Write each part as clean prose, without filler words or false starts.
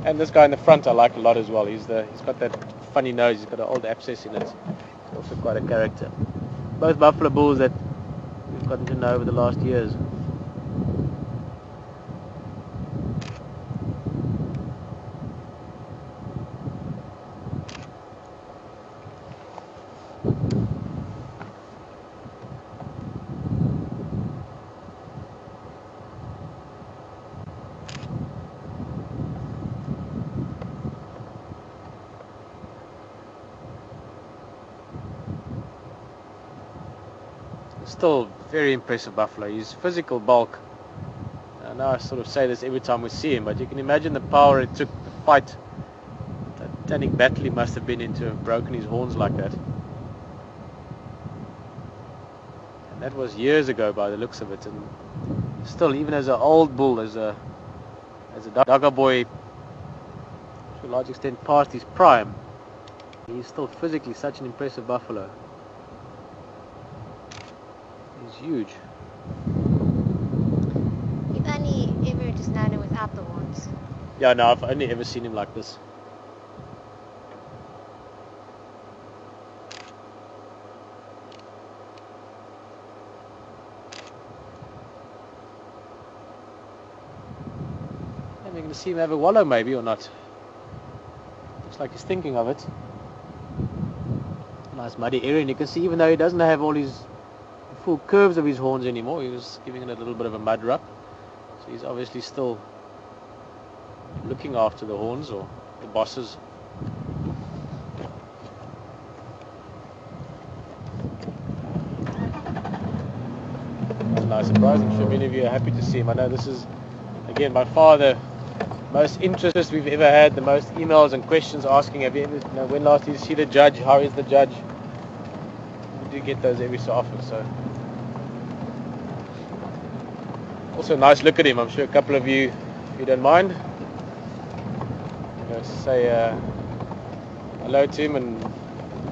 And this guy in the front I like a lot as well. He's got that funny nose. He's got an old abscess in it. He's also quite a character. Both buffalo bulls that we've gotten to know over the last years. Still very impressive buffalo. His physical bulk. Now I sort of say this every time we see him, but you can imagine the power it took to fight. The titanic battle he must have been in to have broken his horns like that. And that was years ago by the looks of it. And still, even as an old bull, as a Dagga boy, to a large extent past his prime, he's still physically such an impressive buffalo. He's huge. You've only ever just known him without the horns. Yeah, no, I've only ever seen him like this. And we're going to see him have a wallow maybe or not. Looks like he's thinking of it. Nice muddy area, and you can see even though he doesn't have all his full curves of his horns anymore, he was giving it a little bit of a mud rub. So he's obviously still looking after the horns or the bosses. That's a nice surprise. I'm sure many of you are happy to see him. I know this is, again, by far the most interest we've ever had, the most emails and questions asking, have you ever, when last did you see the judge? How is the judge? We do get those every so often. So also a nice look at him. I'm sure a couple of you, if you don't mind, I'm going to say hello to him and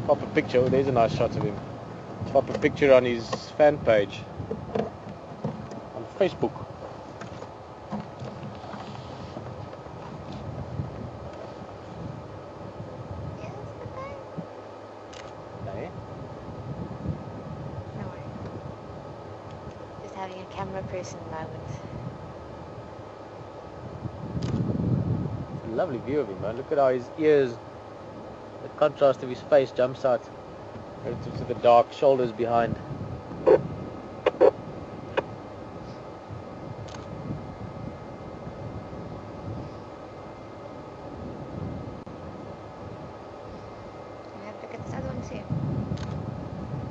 pop a picture. Oh, there's a nice shot of him. Pop a picture on his fan page on Facebook. No worry. Just having a camera person moment. Lovely view of him, man. Look at how his ears, the contrast of his face jumps out relative to the dark shoulders behind. Have a look at this other one too.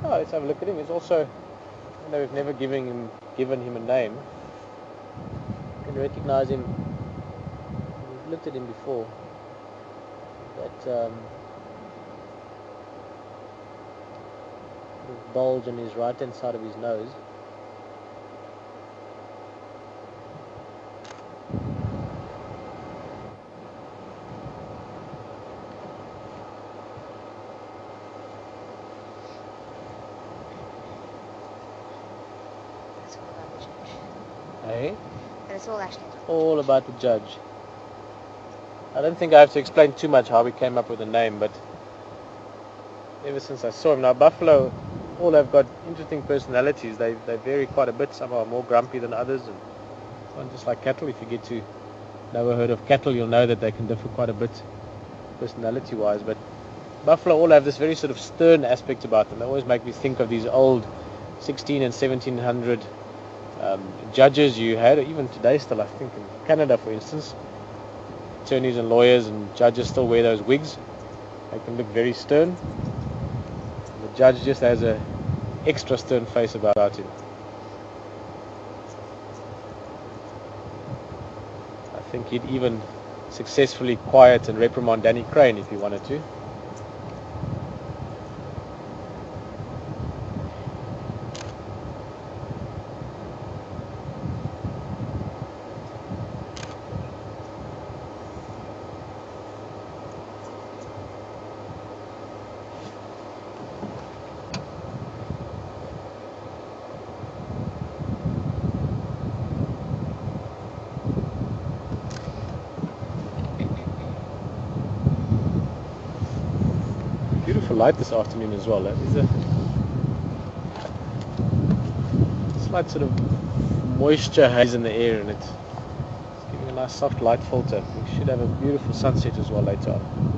Oh, let's have a look at him. He's also, even though we've never given him a name, you can recognize him. We've looked at him before. That little bulge on his right hand side of his nose. That's all about the judge. Hey? But it's all actually All about the judge. I don't think I have to explain too much how we came up with the name, but ever since I saw him, now buffalo all have got interesting personalities. They vary quite a bit. Some are more grumpy than others, and one just like cattle. If you get to know a herd of cattle, you'll know that they can differ quite a bit personality-wise. But buffalo all have this very sort of stern aspect about them. They always make me think of these old 16 and 1700 judges you had, even today still, I think in Canada for instance, attorneys and lawyers and judges still wear those wigs. They can look very stern. The judge just has a extra stern face about him. I think he'd even successfully quiet and reprimand Danny Crane if he wanted to. beautiful light this afternoon as well. There's a slight sort of moisture haze in the air, and it's giving a nice soft light filter. We should have a beautiful sunset as well later on.